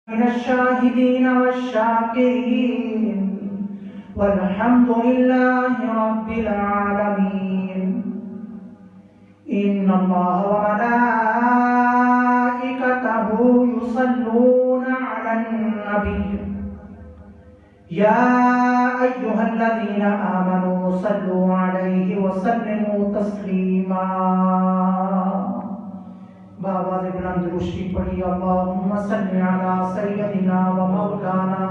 من الشاهدين والشاكرين والحمد لله رب العالمين. إن الله وملائكته يصلون على النبي يا أيها الذين آمنوا صلوا عليه وسلموا تسليما. بابا بلند روشی پڑھی اللہم صلی علی سیدنا و مولانا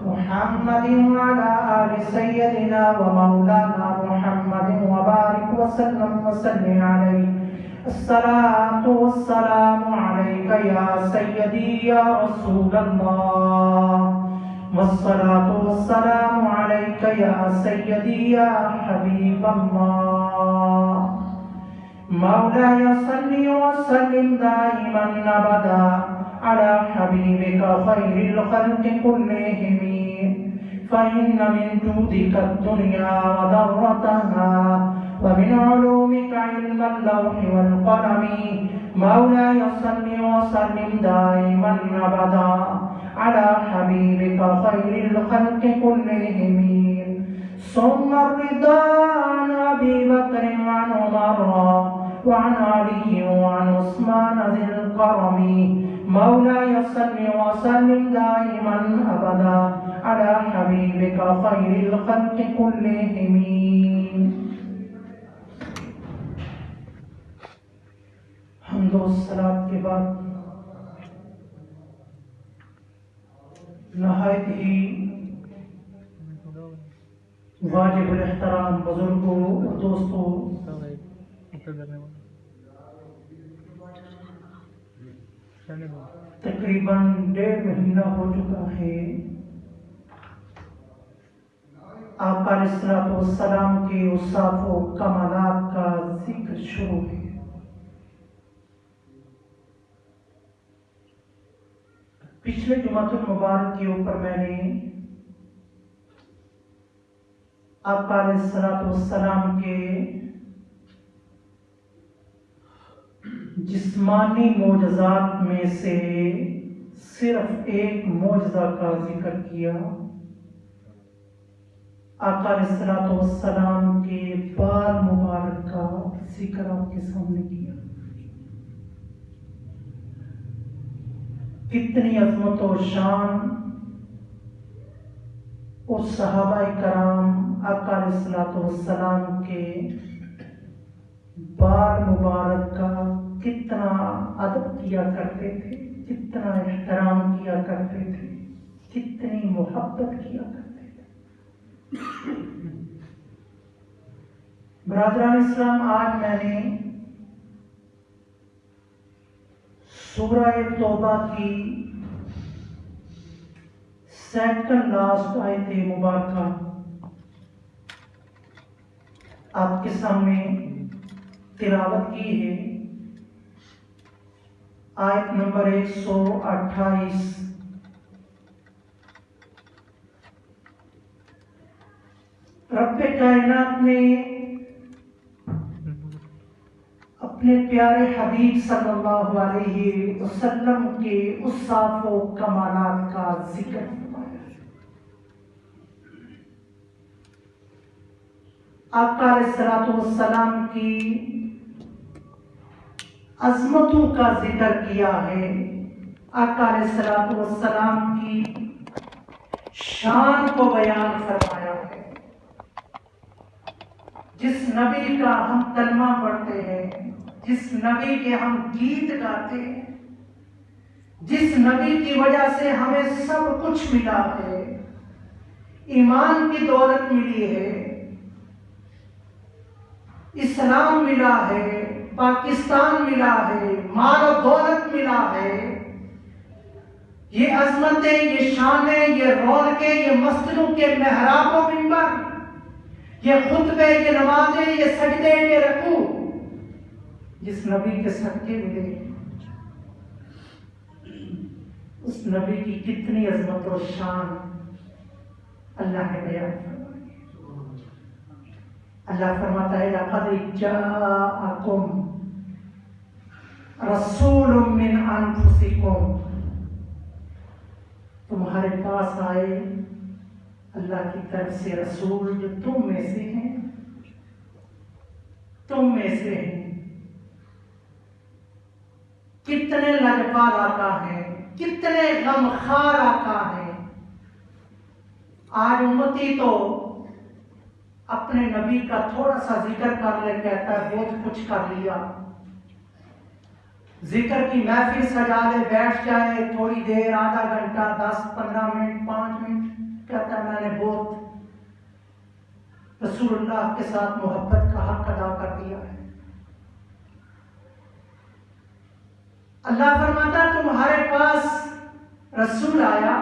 محمد وعلى آل سیدنا و مولانا محمد وبارک وسلم وسلم علیہ. الصلاة والسلام علیک یا سیدی یا رسول اللہ، والصلاة والسلام علیک یا سیدی یا حبیب اللہ. مولاي صل وسلم دائما ابدا على حبيبك خير الخلق كلهم، فإن من جودك الدنيا وضرتها ومن علومك علم اللوح والقلم. مولاي صل وسلم دائما ابدا على حبيبك خير الخلق كلهم. ثم الرضا عن أبي بكر وعن عمر وعن علي وعن عثمان ذي الكرم. مولاي صل وسلم دائما أبدا على حبيبك خير الخلق كلهم. حمد و صلاة کے بعد نہایت ہی واجب الاحترام بزرگوں اور دوستوں، تقریباً 1.5 مہینہ ہو چکا ہے آقا علیہ الصلوۃ والسلام کے اوصاف و کمالات کا ذکر شروع ہے. پچھلے جمعۃ المبارک کے اوپر میں نے آقا علیہ الصلوۃ والسلام کے جسمانی معجزات میں سے صرف ایک معجزہ کا ذکر کیا. آقا علیہ الصلوۃ والسلام کے بال مبارک کا ذکر آپ کے سامنے کیا. کتنی عظمت و شان اور صحابہ کرام آقا علیہ الصلوۃ والسلام کے بال مبارک کا کتنا ادب کیا کرتے تھے، کتنا احترام کیا کرتے تھے، کتنی محبت کیا کرتے تھے. برادران اسلام، آج میں نے سورہ توبہ کی سیکنڈ لاسٹ آیت مبارکہ آپ کے سامنے تلاوت کی ہے. آیت نمبر 128. رب کائنات نے اپنے پیارے حبیب صلی اللہ علیہ وسلم کے اوصاف و کمالات کا ذکر فرمایا. آقا علیہ الصلوۃ والسلام کی عظمتوں کا ذکر کیا ہے. آقا علیہ الصلوۃ والسلام کی شان کو بیان فرمایا ہے. جس نبی کا ہم کلمہ پڑھتے ہیں، جس نبی کے ہم گیت گاتے ہیں، جس نبی کی وجہ سے ہمیں سب کچھ ملا ہے، ایمان کی دولت ملی ہے، اسلام ملا ہے، پاکستان ملا ہے، مال و دولت ملا ہے، یہ عظمتیں، یہ شانیں، یہ رونقیں، یہ مسجدوں کے محراب و منبر، یہ خطبے، یہ نمازیں، یہ سجدے، یہ رکوع، جس نبی کے صدقے ملے، اس نبی کی کتنی عظمت و شان اللہ نے بیان فرمائی. اللہ فرماتا ہے لقد جاءکم رسول من انفسکم تمہارے پاس آئے اللہ کی طرف سے رسول جو تم میں سے ہیں، تم میں سے ہیں۔ کتنے لجپال آقا ہیں، کتنے غمخوار آقا ہیں۔ آج امتی تو اپنے نبی کا تھوڑا سا ذکر کر لے، کہتا ہے بہت کچھ کر لیا، ذکر کی محفل سجا لے، بیٹھ جائے تھوڑی دیر، آدھا گھنٹہ، 10-15 منٹ، 5 منٹ، کہتا ہے میں نے بہت رسول اللہ کے ساتھ محبت کا حق ادا کر دیا ہے۔ اللہ فرماتا تمہارے پاس رسول آیا،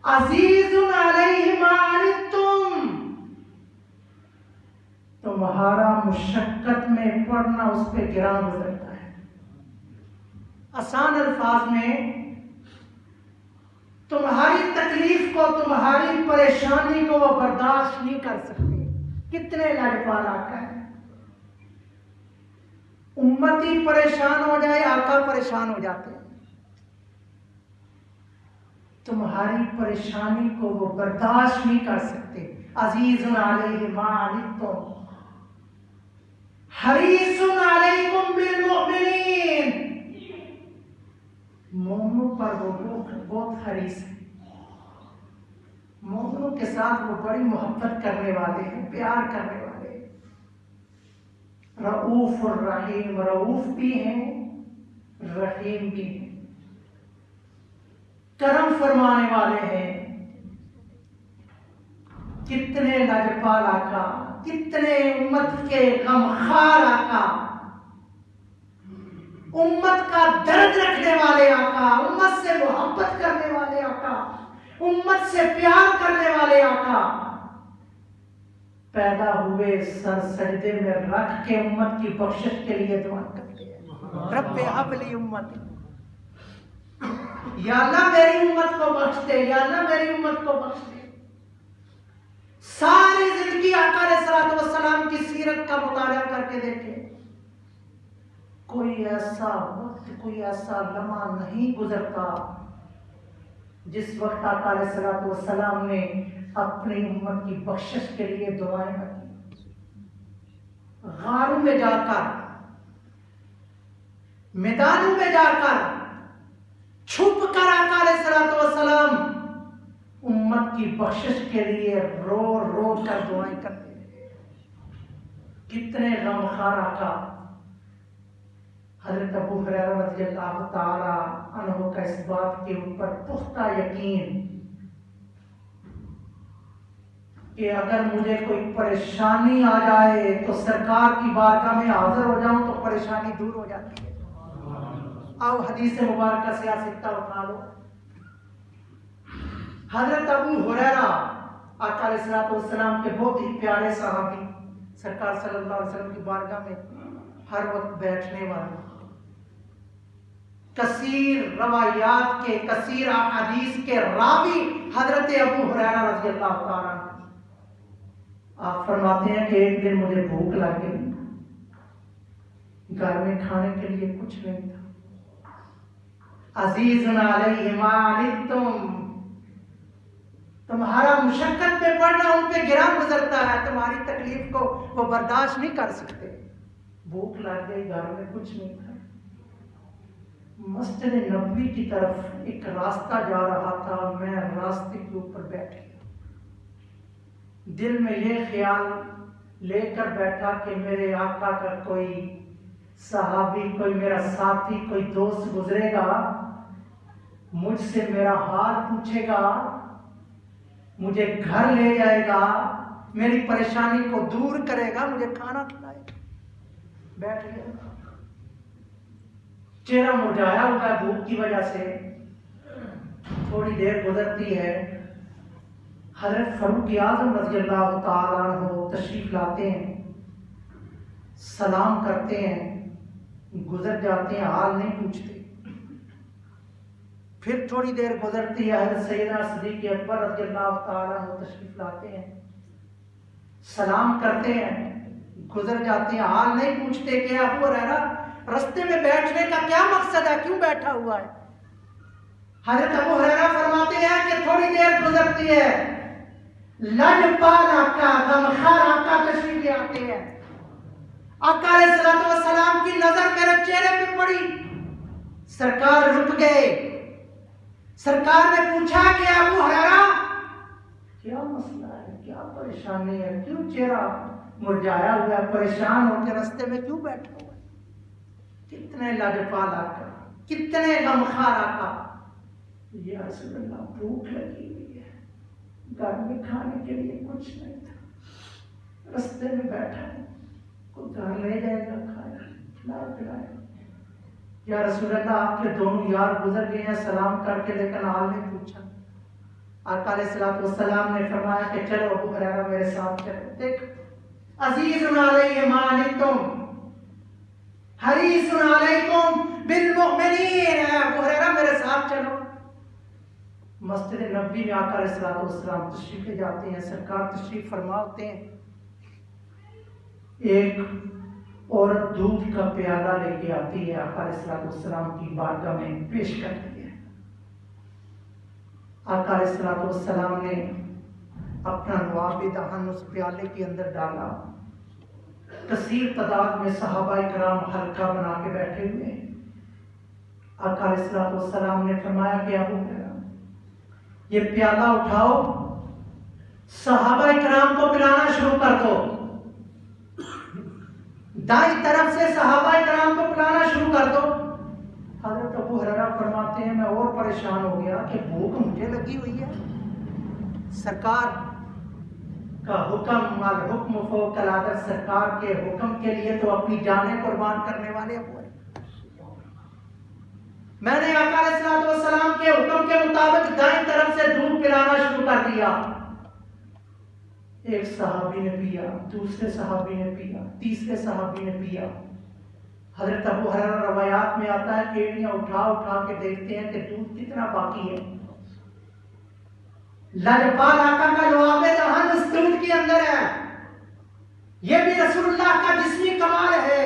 عزیز علیہ ما عنتم، تمہارا مشقت میں پڑنا اس پہ گراں گزرتا ہے۔ آسان الفاظ میں تمہاری تکلیف کو، تمہاری پریشانی کو وہ برداشت نہیں کر سکتے۔ کتنے لجپال آقا ہیں۔ امتی پریشان ہو جائے، آقا پریشان ہو جاتے ہیں۔ تمہاری پریشانی کو وہ برداشت نہیں کر سکتے۔ عزیز علیہ ما عنتم حریص علیکم بالمؤمنین، مومنوں پر وہ بہت حریص ہیں، مومنوں کے ساتھ وہ بڑی محبت کرنے والے ہیں، پیار کرنے والے ہیں۔ رؤوف الرحیم، رؤوف بھی ہیں، رحیم بھی ہیں، کرم فرمانے والے ہیں۔ کتنے لجپال آقا، کتنے امت کے غمخوار آقا، امت کا درد رکھنے والے آقا، امت سے محبت کرنے والے آقا، امت سے پیار کرنے والے آقا، پیدا ہوئے سر سجدے میں رکھ کے امت کی بخشش کے لیے دعا کرتے ہیں۔ رب ہب لی امتی، یا اللہ میری امت کو بخش دے، یا اللہ میری امت کو بخش دے۔ ساری زندگی آقا علیہ الصلوۃ والسلام کی سیرت کا مطالعہ کر کے دیکھیں، کوئی ایسا وقت، کوئی ایسا لمحہ نہیں گزرتا جس وقت آقا علیہ الصلوۃ والسلام نے اپنی امت کی بخشش کے لیے دعائیں کی۔ غاروں میں جا کر، میدانوں میں جا کر، چھپ کر آقا علیہ الصلوۃ والسلام امت کی بخشش کے لیے رو رو کر دعائیں کرتے ہیں۔ کتنے غمخوار آقا۔ حضرت ابو ہریرہ رضی اللہ تعالی عنہ کا اس بات کے اوپر پختہ یقین کہ اگر مجھے کوئی پریشانی آ جائے تو سرکار کی بارگاہ میں حاضر ہو جاؤں تو پریشانی دور ہو جاتی ہے۔ آؤ حدیث مبارکہ سے سکتا اٹھا لو۔ حضرت ابو ہریرہ آقا علیہ الصلوۃ والسلام کے بہت ہی پیارے صحابی، سرکار صلی اللہ علیہ وسلم کی بارگاہ میں ہر وقت بیٹھنے والے، کثیر روایات کے، کثیر احادیث کے راوی حضرت ابو ہریرہ رضی اللہ تعالیٰ عنہ۔ آپ فرماتے ہیں کہ ایک دن مجھے بھوک لگ گئی، گھر میں کھانے کے لیے کچھ نہیں تھا۔ عزیز علیہ ما عنتم، تمہارا مشقت میں پڑنا ان پہ گراں گزرتا ہے، تمہاری تکلیف کو وہ برداشت نہیں کر سکتے۔ بھوک لگ گئی، گھر میں کچھ نہیں تھا۔ مسجد نبوی کی طرف ایک راستہ جا رہا تھا، میں راستے کے اوپر بیٹھ گیا، دل میں یہ خیال لے کر بیٹھا کہ میرے آقا کا کوئی صحابی، کوئی میرا ساتھی، کوئی دوست گزرے گا، مجھ سے میرا حال پوچھے گا، مجھے گھر لے جائے گا، میری پریشانی کو دور کرے گا، مجھے کھانا کھلائے گا۔ بیٹھ گیا، چہرہ مرجھایا ہوا ہے بھوک کی وجہ سے۔ تھوڑی دیر گزرتی ہے، حضرت فاروق اعظم رضی اللہ تعالیٰ عنہ تشریف لاتے ہیں، سلام کرتے ہیں، گزر جاتے ہیں، حال نہیں پوچھتے۔ پھر تھوڑی دیر گزرتی ہے، حضرت سیدنا صدیق اکبر رضی اللہ تعالیٰ عنہ تشریف لاتے ہیں، سلام کرتے ہیں، گزر جاتے ہیں، حال نہیں پوچھتے کہ ابو ہریرہ رستے میں بیٹھنے کا کیا مقصد ہے، کیوں بیٹھا ہوا ہے؟ حضرت ابو ہریرہ کہ تھوڑی دیر گزرتی ہے، لجپال آقا، غمخوار آقا تشریف لے آتے ہیں. آقا علیہ الصلوۃ والسلام کی نظر میرے چہرے پہ پڑی، سرکار رک گئے. سرکار نے پوچھا کہ ابو ہریرہ کیا مسئلہ ہے، کیا پریشانی ہے، کیوں چہرہ مرجھایا ہوا ہے، پریشان ہو کے رستے میں کیوں بیٹھا ہوا ہے؟ کتنے لاجپال آقا، کتنے غمخوار آقا. یا رسول اللہ بھوک لگی ہوئی ہے، گھر میں کھانے کے لیے کچھ نہیں تھا، رستے میں بیٹھا ہے، کوئی گھر لے جائے گا کھایا کھلائے پلائے. یا رسول اللہ آپ کے دونوں یار گزر گئے ہیں سلام کر کے لیکن حال نہیں پوچھا. آقا علیہ الصلوۃ والسلام نے فرمایا کہ چلو ابو ہریرہ میرے ساتھ چلو. دیکھ عزیز علیہ ما عنتم حریص علیکم بالمؤمنین، ابو ہریرہ میرے ساتھ چلو. مسجد نبوی میں آقا علیہ الصلوۃ والسلام تشریف لے جاتے ہیں. سرکار تشریف فرما ہوتے ہیں. ایک عورت دودھ کا پیالہ لے کے آتی ہے، آقا علیہ الصلوۃ والسلام کی بارگاہ میں پیش کرتی ہے. آقا علیہ الصلوۃ والسلام نے اپنا لعاب دہن اس پیالے کے اندر ڈالا. کثیر تعداد میں صحابہ کرام حلقہ بنا کے بیٹھے ہوئے ہیں. آقا علیہ الصلوۃ والسلام نے فرمایا کہ ابو ہریرہ یہ پیالہ اٹھاؤ، صحابہ کرام کو پلانا شروع کر دو. دائیں طرف سے صحابہ کرام کو پلانا شروع کر دو. حضرت ابو ہریرہ فرماتے ہیں میں اور پریشان ہو گیا کہ بھوک مجھے لگی ہوئی ہے، سرکار کا حکم، الحکم فوق العادت، سرکار کے حکم کے لیے تو اپنی جانیں قربان کرنے والے ابو ہریرہ. میں نے آقا علیہ الصلوۃ والسلام کے حکم کے مطابق دائیں طرف سے دودھ پلانا شروع کر دیا. ایک صحابی نے پیا، دوسرے صحابی نے پیا، تیسرے صحابی نے پیا. حضرت ابو ہریرہ روایات میں آتا ہے کہ ایڑیاں اٹھا اٹھا کے دیکھتے ہیں کہ دودھ کتنا باقی ہے. لاجپال آقا کا لعاب دہن اس دودھ کے اندر ہے. یہ بھی رسول اللہ کا جسمی کمال ہے.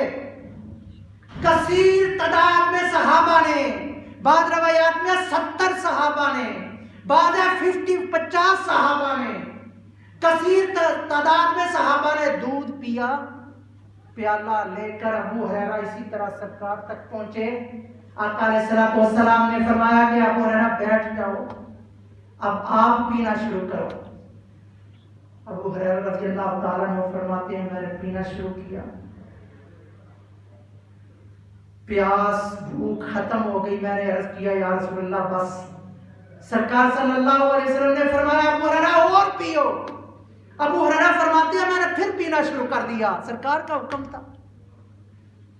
کثیر تعداد میں صحابہ نے، بعض روایات میں 70 صحابہ نے، بعض 50 صحابہ نے، کثیر تعداد میں صحابہ نے دودھ پیا. پیالہ لے کر ابو ہریرہ اسی طرح سرکار تک پہنچے. آقا علیہ الصلوۃ والسلام نے فرمایا کہ ابو ہریرہ بیٹھ جاؤ، اب آپ پینا شروع کرو. ابو ہریرہ رضی اللہ تعالیٰ عنہ فرماتے ہیں میں نے پینا شروع کیا. پیاس بھوک ختم ہو گئی. میں نے عرض کیا یا رسول اللہ بس. سرکار صلی اللہ علیہ وسلم نے فرمایا ابو ہریرہ اور پیو. ابو ہریرہ فرماتے ہیں میں نے پھر پینا شروع کر دیا، سرکار کا حکم تھا.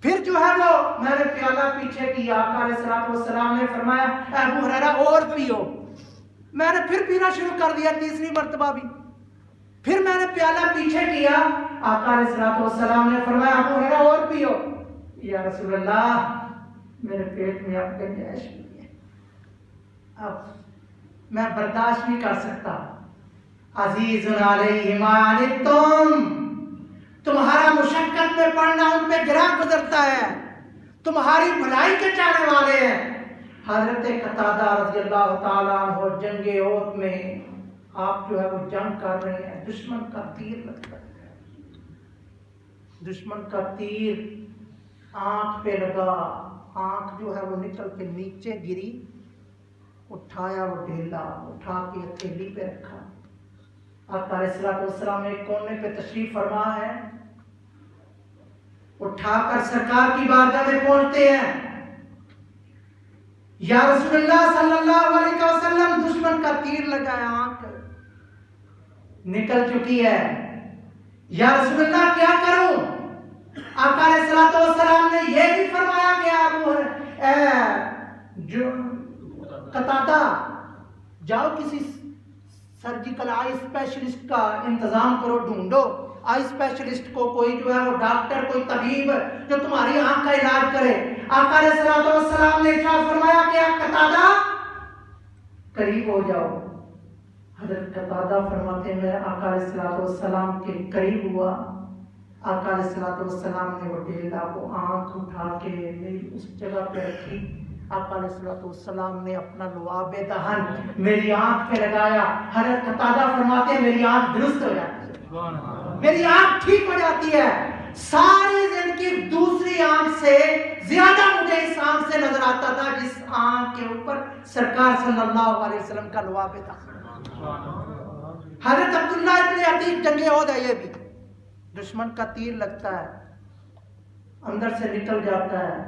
پھر جو ہے وہ میں نے پیالہ پیچھے کیا. آقا علیہ الصلوۃ والسلام نے فرمایا ابو ہریرہ اور پیو. میں نے پھر پینا شروع کر دیا تیسری مرتبہ بھی. پھر میں نے پیالہ پیچھے کیا. آقا علیہ الصلوۃ والسلام نے فرمایا ابو ہریرہ اور پیو. یا رسول اللہ میرے پیٹ میں اب گنجائش نہیں ہے، اب میں برداشت نہیں کر سکتا. عزیز علیہ ما عنتم، تمہارا مشقت میں پڑنا ان پہ گرا گزرتا ہے، تمہاری بھلائی کے چاہنے والے ہیں. حضرت قتادہ رضی اللہ تعالیٰ عنہ جنگ احد میں آپ جو ہے وہ جنگ کر رہے ہیں، دشمن کا تیر لگتا ہے. دشمن کا تیر آنکھ پہ لگا، آنکھ جو ہے وہ نکل کے نیچے گری. اٹھایا وہ ڈھیلا، اٹھا کے ہتھیلی پہ رکھا. آقا علیہ الصلوۃ والسلام ایک کونے پہ تشریف فرما ہے. اٹھا کر سرکار کی بارگاہ میں پہنچتے ہیں. یا رسول اللہ صلی اللہ علیہ وسلم دشمن کا تیر لگا ہے، آنکھ نکل چکی ہے. یا رسول اللہ کیا کروں؟ آقا علیہ الصلوۃ والسلام نے یہ بھی فرمایا کہ ابو جو قتادہ جاؤ کسی سرجیکل آئی اسپیشلسٹ کا انتظام کرو، ڈھونڈو آئی اسپیشلسٹ کو، کوئی جو ہے وہ ڈاکٹر، کوئی طبیب جو تمہاری آنکھ کا علاج کرے. آقا علیہ الصلوۃ والسلام نے ارشاد فرمایا کہ قتادہ قریب ہو جاؤ. حضرت قتادہ فرماتے ہیں میں آقا علیہ الصلوۃ والسلام کے قریب ہوا. آقا علیہ الصلوۃ والسلام نے وہ ڈیلا کو آنکھ اٹھا کے میری اس جگہ پہ رکھی آقا علیہ السلام نے اپنا لعاب دہن میری آنکھ پہ لگایا. حضرت قتادہ فرماتے ہیں میری آنکھ درست ہو جاتی ہے, میری آنکھ ٹھیک ہو جاتی ہے. ساری زندگی دوسری آنکھ سے زیادہ مجھے اس آنکھ سے نظر آتا تھا جس آنکھ کے اوپر سرکار صلی اللہ علیہ وسلم کا لعاب دہن. حضرت عبداللہ ابن عتیق جنگ احد ہے, یہ بھی دشمن کا تیر لگتا ہے, اندر سے نکل جاتا ہے,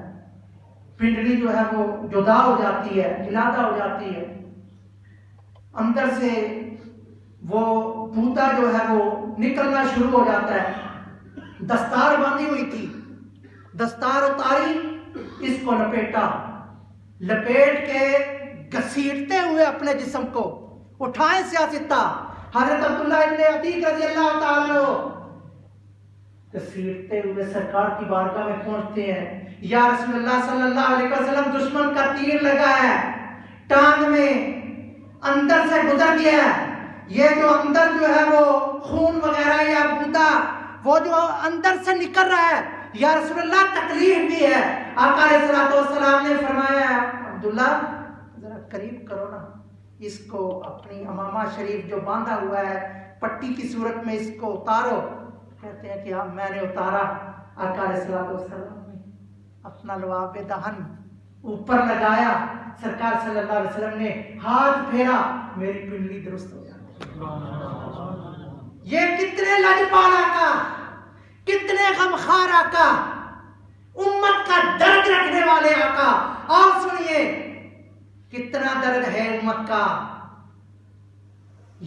پنڈلی جو ہے وہ جدا ہو جاتی ہے, علادہ ہو جاتی ہے, اندر سے وہ بھوتا جو ہے وہ نکلنا شروع ہو جاتا ہے. دستار باندھی ہوئی تھی, دستار اتاری, اس کو لپیٹا, لپیٹ کے گھسیٹتے ہوئے اپنے جسم کو اٹھائیں سیاستہ. حضرت عبداللہ ابن عتیق رضی اللہ تعالیٰ گھسیٹتے ہوئے سرکار کی بارگاہ میں پہنچتے ہیں. یا رسول اللہ صلی اللہ علیہ وسلم دشمن کا تیر لگا ہے, ٹانگ میں اندر سے گزر گیا ہے, یہ جو اندر جو ہے وہ خون وغیرہ یا بوتا وہ جو اندر سے نکل رہا ہے, یا رسول اللہ تکلیف بھی ہے. آقا علیہ السلام نے فرمایا عبداللہ ذرا قریب کرو نا, اس کو اپنی امامہ شریف جو باندھا ہوا ہے پٹی کی صورت میں اس کو اتارو. کہتے ہیں کہ ہاں میں نے اتارا. آقا علیہ السلام نے اپنا لعاب دہن اوپر لگایا, سرکار صلی اللہ علیہ وسلم نے ہاتھ پھیرا, میری پنڈلی درست ہو جاتی. یہ کتنے لجپال آقا, کتنے غمخوار آقا, امت کا درد رکھنے والے آقا. اور سنیے کتنا درد ہے امت کا.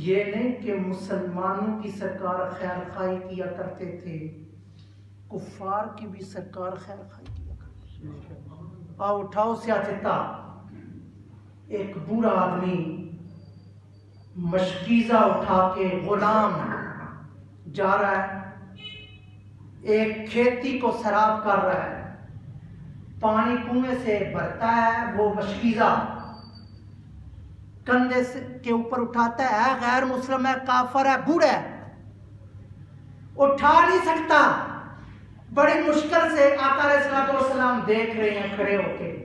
یہ نہیں کہ مسلمانوں کی سرکار خیر خواہی کیا کرتے تھے, کفار کی بھی سرکار خیر خواہی کیا کرتے تھے. آؤ اٹھاؤ سیاستہ. ایک بوڑھا آدمی مشکیزہ اٹھا کے غلام جا رہا ہے, ایک کھیتی کو سراب کر رہا ہے, پانی کنویں سے بھرتا ہے, وہ مشکیزہ کندھے کے اوپر اٹھاتا ہے, غیر مسلم ہے, کافر ہے, بوڑھا ہے, اٹھا نہیں سکتا. بڑی مشکل سے آقا علیہ السلام دیکھ رہے ہیں کھڑے ہو کے,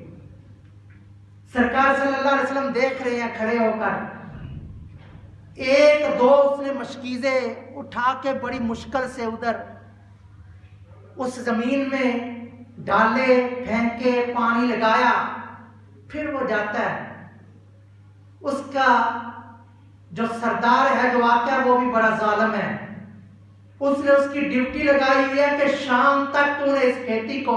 سرکار صلی اللہ علیہ وسلم دیکھ رہے ہیں کھڑے ہو کر. ایک دو اس نے مشکیزیں اٹھا کے بڑی مشکل سے ادھر اس زمین میں ڈالے, پھینک کے پانی لگایا, پھر وہ جاتا ہے. اس کا جو سردار ہے جو آقا ہے وہ بھی بڑا ظالم ہے, اس نے اس کی ڈیوٹی لگائی ہوئی ہے کہ شام تک تو نے اس کھیتی کو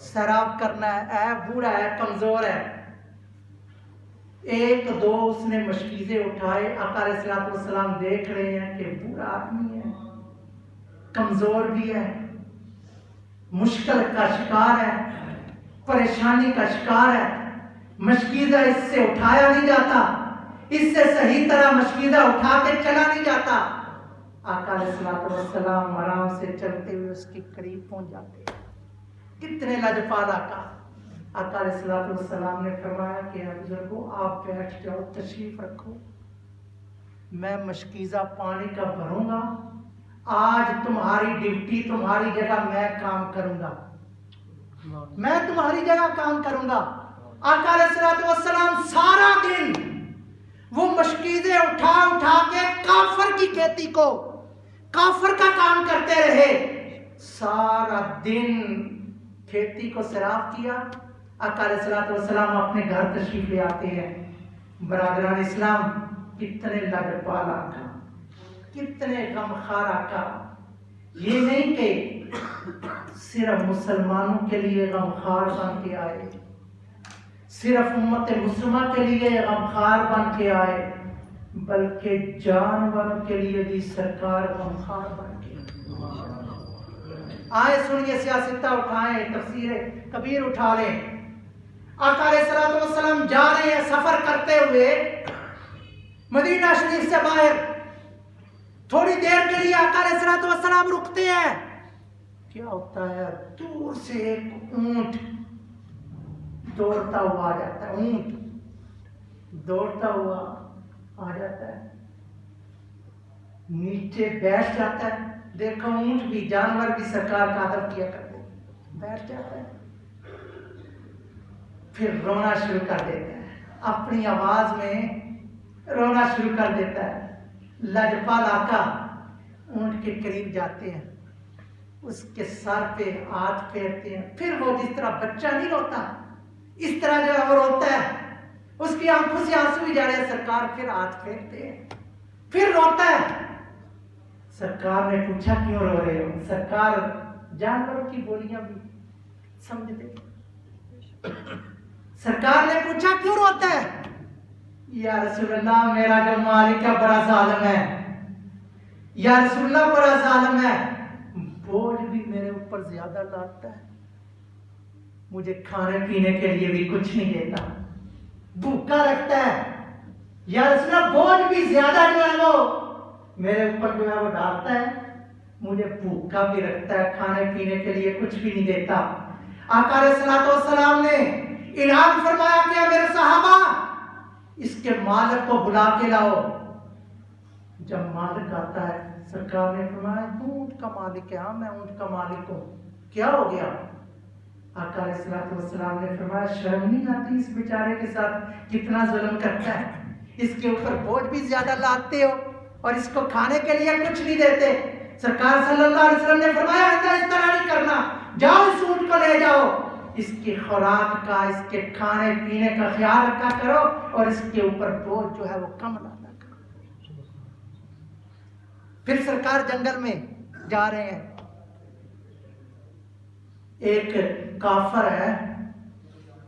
سراب کرنا ہے. اے بوڑھا ہے, کمزور ہے. ایک دو اس نے مشکیزیں اٹھائے. آقا علیہ السلام دیکھ رہے ہیں کہ بوڑھا آدمی ہے, کمزور بھی ہے, مشکل کا شکار ہے, پریشانی کا شکار ہے. مشکیزہ اس سے اٹھایا نہیں جاتا, اس سے صحیح طرح مشکیزہ اٹھا کے چلا نہیں جاتا. آقا علیہ السلام آرام سے چلتے ہوئے اس کے قریب پہنچ جاتے ہیں. کتنے لجپال آقا. آقا علیہ السلام نے فرمایا کہ بزرگوں آپ بیٹھ جاؤ, تشریف رکھو, میں مشکیزہ پانی کا بھروں گا. آج تمہاری ڈیوٹی, تمہاری جگہ میں کام کروں گا, میں تمہاری جگہ کام کروں گا. آقا علیہ السلام سارا دن وہ مشکیزیں اٹھا اٹھا کے کافر کی کھیتی کو, کافر کا کام کرتے رہے. سارا دن کھیتی کو سراب کیا. آقا علیہ السلام اپنے گھر تشریف لے آتے ہیں. برادران اسلام کتنے لجپال آقا, کتنے غمخوار آقا. یہ نہیں کہ صرف مسلمانوں کے لیے غمخوار بن کے آئے, صرف امت مسلمہ کے لیے غمخوار بن کے آئے, بلکہ جانوروں کے لیے بھی سرکار غمخوار بن کے آئے. سنیے سیاستہ اٹھائیں, تفسیر کبیر اٹھا لیں. آقا علیہ السلام جا رہے ہیں سفر کرتے ہوئے مدینہ شریف سے باہر. تھوڑی دیر کے لیے آقا علیہ السلام رکتے ہیں. کیا ہوتا ہے, دور سے ایک اونٹ دوڑتا ہوا آ جاتا ہے. اونٹ دوڑتا ہوا آ جاتا ہے, نیچے بیٹھ جاتا ہے. دیکھو اونٹ بھی, جانور بھی سرکار کا ادب کیا کرتے, بیٹھ جاتا ہے. پھر رونا شروع کر دیتا ہے، اپنی آواز میں رونا شروع کر دیتا ہے۔ لجپال آقا اونٹ کے قریب جاتے ہیں، اس کے سر پہ ہاتھ پھیرتے ہیں، پھر وہ جس طرح بچہ نہیں روتا اس طرح جو ہے وہ روتا ہے، اس کی آنکھوں سے آنسو بھی جا رہے ہیں، سرکار پھر ہاتھ پھیرتے ہیں، پھر روتا ہے۔ سرکار نے پوچھا کیوں رو رہے ہو؟ سرکار جانوروں کی بولیاں بھی سمجھتے۔ سرکار نے پوچھا کیوں روتا ہے؟ یا رسول اللہ میرا جو مالک ہے بڑا ظالم ہے، یا رسول اللہ بڑا ظالم ہے، بوجھ بھی میرے اوپر زیادہ لاتا ہے، مجھے کھانے پینے کے لیے بھی کچھ نہیں دیتا، بھوکا رکھتا ہے، یا رسول اللہ بوجھ بھی زیادہ جو ہے وہ میرے اوپر جو ہے وہ ڈالتا ہے، مجھے بھوکا بھی رکھتا ہے، کھانے پینے کے لیے کچھ بھی نہیں دیتا۔ آقا علیہ الصلوۃ والسلام نے اعلان فرمایا کہ میرے صحابہ اس کے مالک کو بلا کے لاؤ۔ جب مالک آتا ہے سرکار نے فرمایا اونٹ کا مالک ہے، ہاں میں اونٹ کا مالک ہوں، کیا ہو گیا؟ آقا علیہ الصلوۃ والسلام نے فرمایا شرم نہیں آتی اس بیچارے کے ساتھ کتنا ظلم کرتا ہے، اس کے اوپر بوجھ بھی زیادہ لاتے ہو اور اس کو کھانے کے لیے کچھ نہیں دیتے۔ سرکار صلی اللہ علیہ وسلم نے فرمایا اس طرح نہیں کرنا، جاؤ اس اونٹ کو لے جاؤ، اس کی خوراک کا، اس کے کھانے پینے کا خیال رکھا کرو اور اس کے اوپر بوجھ جو ہے وہ کم لانا کرو۔ پھر سرکار جنگل میں جا رہے ہیں، ایک کافر ہے،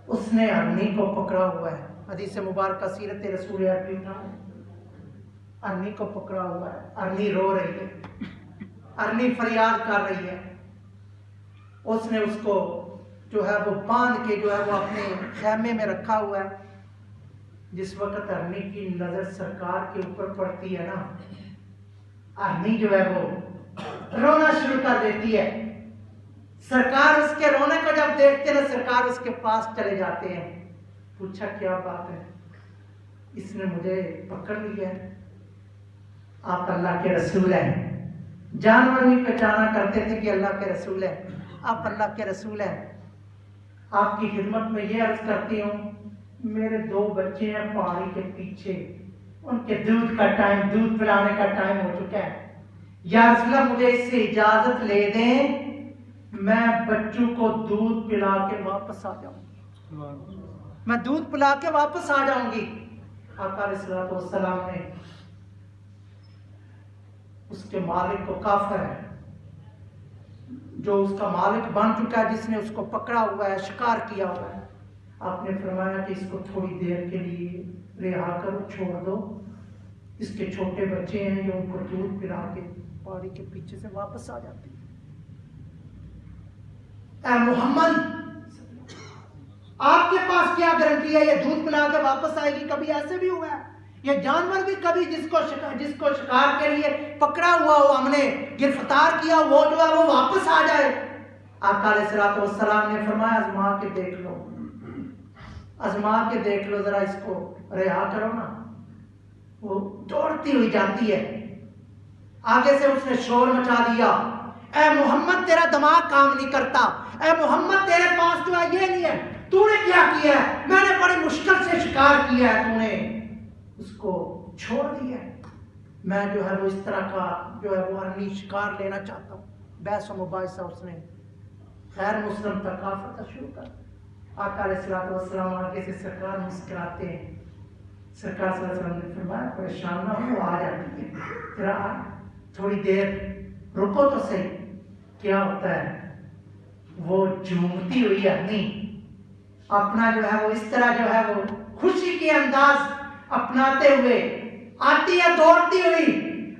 اس نے ارنی کو پکڑا ہوا ہے، حدیث مبارکہ سیرت رسول ارنی کو پکڑا ہوا ہے، ارنی رو رہی ہے، ارنی فریاد کر رہی ہے، اس نے اس کو جو ہے وہ باندھ کے جو ہے وہ اپنے خیمے میں رکھا ہوا ہے۔ جس وقت ارنی کی نظر سرکار کے اوپر پڑتی ہے نا، ارنی جو ہے وہ رونا شروع کر دیتی ہے۔ سرکار اس کے رونے کو جب دیکھتے ہیں سرکار اس کے پاس چلے جاتے ہیں، پوچھا کیا بات ہے؟ اس نے مجھے پکڑ لیا ہے، آپ اللہ کے رسول ہیں، جانور بھی پہچانا کرتے تھے کہ اللہ کے رسول ہیں، آپ اللہ کے رسول ہیں، آپ کی خدمت میں یہ عرض کرتی ہوں میرے 2 بچے ہیں پہاڑی کے پیچھے، ان کے دودھ کا ٹائم، دودھ پلانے کا ٹائم ہو چکا ہے، یا رسول اللہ مجھے اس سے اجازت لے دیں، میں بچوں کو دودھ پلا کے واپس آ جاؤں، میں دودھ پلا کے واپس آ جاؤں گی۔ آقا علیہ الصلوۃ والسلام نے اس کے مالک کو، کافر ہے جو اس کا مالک بن چکا ہے، جس نے اس کو پکڑا ہوا ہے، شکار کیا ہوا ہے، آپ نے فرمایا کہ اس کو تھوڑی دیر کے لیے رہا کرو، چھوڑ دو، اس کے چھوٹے بچے ہیں جو ان کو دودھ پلا کے پہاڑی کے پیچھے سے واپس آ جاتے ہیں۔ اے محمد آپ کے پاس کیا گارنٹی ہے یہ دودھ پلا کے واپس آئے گی؟ کبھی ایسے بھی ہوا ہے یہ جانور بھی کبھی جس کو شکار کے لیے پکڑا ہوا ہو، ہم نے گرفتار کیا، وہ جو ہے وہ واپس آ جائے؟ آقا علیہ الصلوۃ والسلام نے فرمایا آزما کے دیکھ لو، آزما کے دیکھ لو، ذرا اس کو رہا کرو نا۔ وہ دوڑتی ہوئی جاتی ہے، آگے سے اس نے شور مچا دیا، اے محمد تیرا دماغ کام نہیں کرتا، اے محمد تیرے پاس جو ہے یہ نہیں ہے، تو نے کیا کیا ہے؟ میں نے بڑی مشکل سے شکار کیا ہے، تو نے اس کو چھوڑ دیا ہے، میں جو ہے وہ اس طرح کا جو ہے وہ ارنی شکار لینا چاہتا ہوں۔ بحث و مباحثہ اس نے غیر مسلم ثقافت شروع کر۔ آقا علیہ الصلوۃ والسلام آگے سے سرکار مسکراتے ہیں، سرکار صلی اللہ علیہ وسلم نے فرمایا پریشان نہ ہو، آ جاتی ہے، ذرا تھوڑی دیر رکو تو صحیح۔ کیا ہوتا ہے؟ وہ جھومتی ہوئی ارنی اپنا جو ہے وہ اس طرح جو ہے وہ خوشی کے انداز اپناتے ہوئے آتی ہے، دوڑتی ہوئی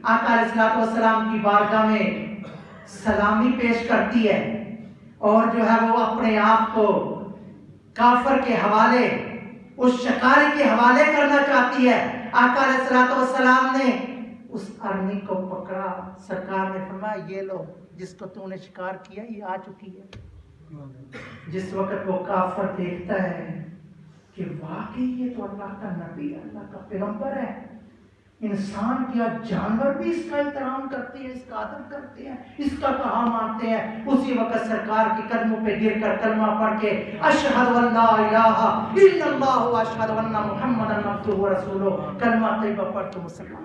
آقا علیہ الصلوۃ والسلام کی بارگاہ میں سلامی پیش کرتی ہے، اور جو ہے وہ اپنے آپ کو کافر کے حوالے، اس شکاری کے حوالے کرنا چاہتی ہے۔ آقا علیہ الصلوۃ والسلام نے اس ارنی کو پکڑا، سرکار نے فرمایا یہ لو، جس کو تو نے شکار کیا یہ آ چکی ہے۔ جس وقت وہ کافر دیکھتا ہے کہ واقعی یہ تو اللہ کا نبی، اللہ کا پیغمبر ہے، انسان کیا جانور بھی اس کا احترام کرتے ہیں، اس کا ادب کرتے ہیں، اس کا کہا مانتے ہیں۔ اسی وقت سرکار کے قدموں پہ گر کر کلمہ پڑھ کے اشہد ان لا الہ الا اللہ و اشہد ان محمدا عبدہ و رسولہ، کلمہ طیبہ پڑھ کے مسلمان۔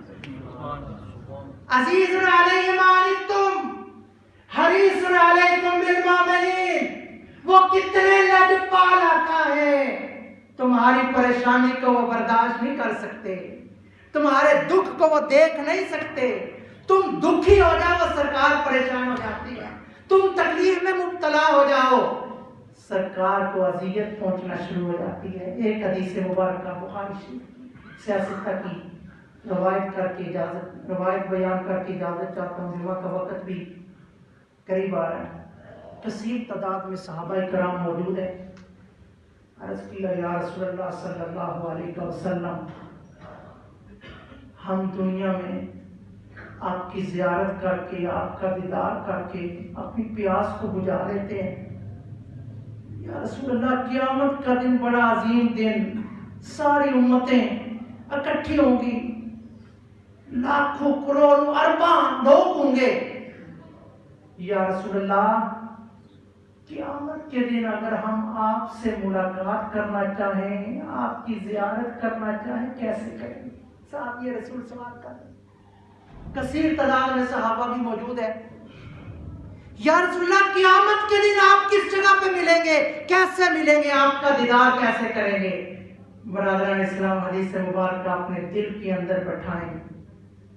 عزیز علیہ ما عنتم حریص علیکم بالمؤمنین، وہ کتنے لجپال آقا ہے، تمہاری پریشانی کو وہ برداشت نہیں کر سکتے، تمہارے دکھ کو وہ دیکھ نہیں سکتے، تم دکھی ہو جاؤ وہ سرکار پریشان ہو جاتی ہے، تم تکلیف میں مبتلا ہو جاؤ سرکار کو اذیت پہنچنا شروع ہو جاتی ہے۔ ایک حدیث مبارکہ بخاری شریف سیاستہ کی روایت بیان کر کے اجازت چاہتا ہوں، جمعہ کا وقت بھی قریب آ رہا ہے۔ کثیر تعداد میں صحابہ کرام موجود ہیں۔ عرض کیا یا رسول اللہ صلی اللہ علیہ وسلم، ہم دنیا میں آپ کی زیارت کر کے، آپ کا دیدار کر کے اپنی پیاس کو بجھا لیتے ہیں۔ یا رسول اللہ، قیامت کا دن بڑا عظیم دن، ساری امتیں اکٹھی ہوں گی، لاکھوں کروڑوں ارباں لوگ ہوں گے۔ یا رسول اللہ، قیامت کے دن اگر ہم آپ سے ملاقات کرنا چاہیں، آپ کی زیارت کرنا چاہیں، کیسے کریں گے؟ صاحب یہ رسول سوال کر رہے ہیں۔ کثیر تعداد میں صحابہ بھی موجود ہے۔ یا رسول اللہ، قیامت کے دن آپ کس جگہ پہ ملیں گے، کیسے ملیں گے، آپ کا دیدار کیسے کریں گے؟ برادران اسلام، حدیث مبارکہ اپنے دل کے اندر بٹھائیں،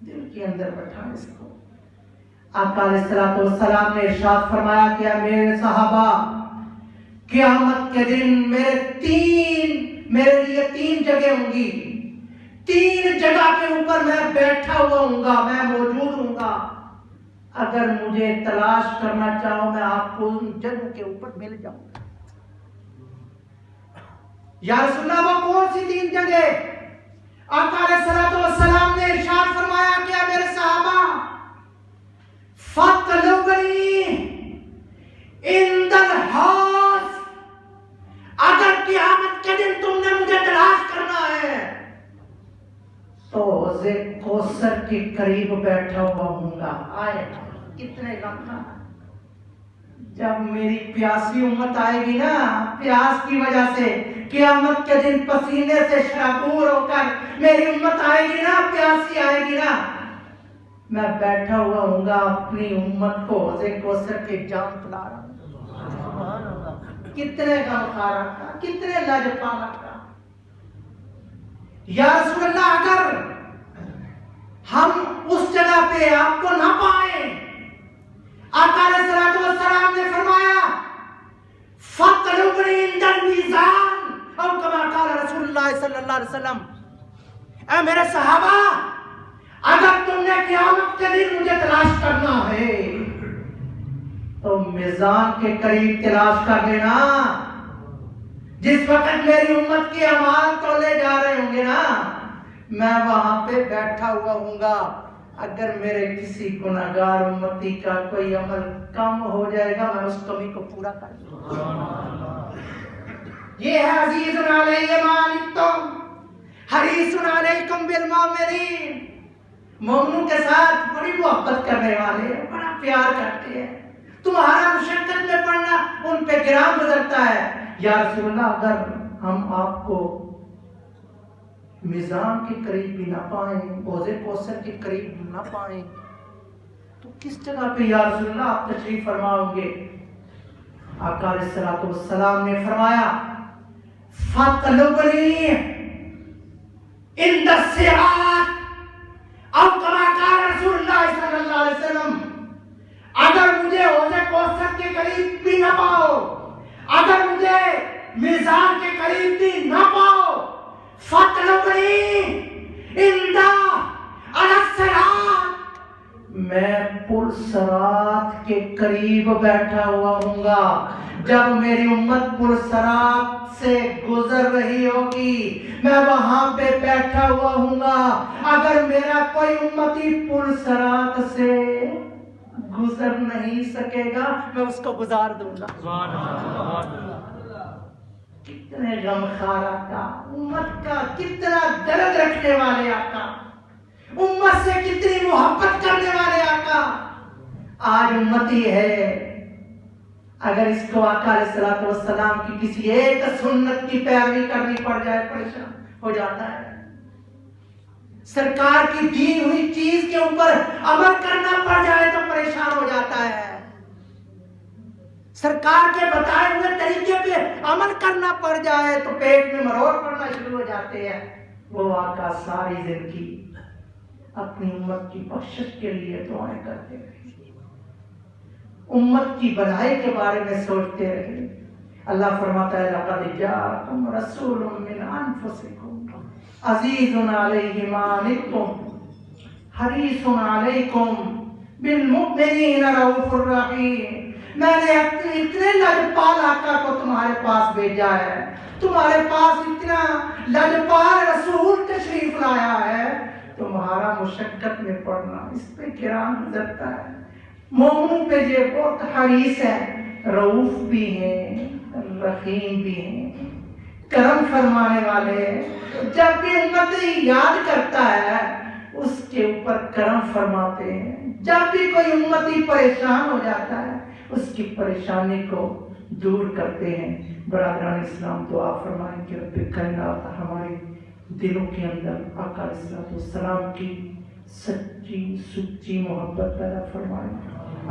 دل کے اندر بٹھائیں اس کو۔ آقا علیہ الصلوۃ والسلام نے ارشاد فرمایا کہ میرے صحابہ، قیامت کے دن میرے لیے تین جگہ ہوں گی، تین جگہ کے اوپر میں بیٹھا ہوا ہوں گا، میں موجود ہوں گا۔ اگر مجھے تلاش کرنا چاہو، میں آپ کو ان جگہوں کے اوپر مل جاؤں گا۔ یا رسول اللہ، وہ کون سی تین جگہ؟ آقا علیہ الصلوۃ والسلام نے ارشاد فرمایا کہ میرے صحابہ، فَاطْلُبْنِي عِنْدَ الْحَوْضِ، اگر قیامت کے دن تم نے مجھے تلاش کرنا ہے تو حوض کوثر کے قریب بیٹھا ہوا ہوں گا۔ آئے کتنے غمناک! جب میری پیاسی امت آئے گی نا، پیاس کی وجہ سے قیامت کے دن پسینے سے شرابور ہو کر میری امت آئے گی نا، پیاسی آئے گی نا، میں بیٹھا ہوا ہوں گا، اپنی امت کو حوض کوثر کے جام پلا رہا ہوں۔ کتنے غمخوار کا، کتنے لاجواب کا۔ یا رسول اللہ، اگر ہم اس جگہ پہ آپ کو نہ پائیں، آقا علیہ الصلوۃ والسلام نے فرمایا فَاطْلُبْنِي عِنْدَ الْمِيزَانِ، او کما قال رسول اللہ صلی اللہ علیہ وسلم، اے میرے صحابہ، اگر تم نے قیامت کے دن مجھے تلاش کرنا ہے تو میزان کے قریب تلاش کر لینا۔ جس وقت میری امت کے اعمال تولے جا رہے ہوں گے نا، میں وہاں پہ بیٹھا ہوا ہوں گا۔ اگر میرے کسی گناہگار امتی کا کوئی عمل کم ہو جائے گا، میں اس کمی کو پورا کر دوں گا۔ یہ ہے عزیز علیہ ما عنتم حریص علیکم بالمؤمنین، مومنوں کے ساتھ بڑی محبت کرنے والے ہیں، بڑا پیار کرتے ہیں، تمہارا مشقت میں پڑنا ان پہ گراں گزرتا ہے۔ یا رسول اللہ، اگر ہم آپ کو میزان کے قریب بھی نہ پائیں، حوض کوثر کے قریب نہ پائیں، تو کس جگہ پہ یا رسول اللہ آپ تشریف فرماؤ گے؟ آقا علیہ الصلوۃ والسلام نے فرمایا فَاطْلُبْنِي عِنْدَ الصِّرَاطِ، او کما قال رسول اللہ صلی اللہ علیہ وسلم، اگر مجھے حوض کوثر کے قریب بھی نہ پاؤ، اگر مجھے میزان کے قریب بھی نہ پاؤ، فَاطْلُبْنِي عِنْدَ الصِّرَاطِ، میں پل صراط کے قریب بیٹھا ہوا ہوں گا۔ جب میری امت پل صراط سے گزر رہی ہوگی، میں وہاں پہ بیٹھا ہوا ہوں گا۔ اگر میرا کوئی امتی پل صراط سے گزر نہیں سکے گا، میں اس کو گزار دوں گا۔ کتنے غمخوار آقا، امت کا کتنا درد رکھنے والے آقا، امت سے کتنی محبت کرنے والے آقا آج امتی ہے، اگر اس کو آقا علیہ الصلوۃ والسلام کی کسی ایک سنت کی پیروی کرنی پڑ جائے پریشان ہو جاتا ہے، سرکار کی دی ہوئی چیز کے اوپر عمل کرنا پڑ جائے تو پریشان ہو جاتا ہے، سرکار کے بتائے ہوئے طریقے پہ عمل کرنا پڑ جائے تو پیٹ میں مروڑ پڑنا شروع ہو جاتے ہیں۔ وہ آقا ساری زندگی اپنی امت کی بخشش کے لیے دعائیں کرتے رہے، امت کی بھلائی کے بارے میں سوچتے رہے۔ اللہ فرماتا ہے لقد جاءکم رسول من انفسکم عزیز علیہ ما عنتم حریص علیکم بالمؤمنین رؤوف الرحیم۔ میں نے اتنے لجپال آقا کو تمہارے پاس بھیجا ہے، تمہارے پاس اتنا لجپال رسول تشریف لایا ہے، تمہارا مشقت میں پڑنا اس پہ کرام گزرتا ہے، مومنوں پہ یہ بہت حریص ہے، رؤوف بھی ہیں رحیم بھی ہیں، کرم فرمانے والے ہیں۔ جب بھی امتی یاد کرتا ہے اس کے اوپر کرم فرماتے ہیں، جب بھی کوئی امتی پریشان ہو جاتا ہے اس کی پریشانی کو دور کرتے ہیں۔ برادران اسلام دعا فرمائیں کہ رب کائنات ہمارے دلوں کے اندر آقا علیہ السلام کی سچی سچی محبت پیدا فرمائیں۔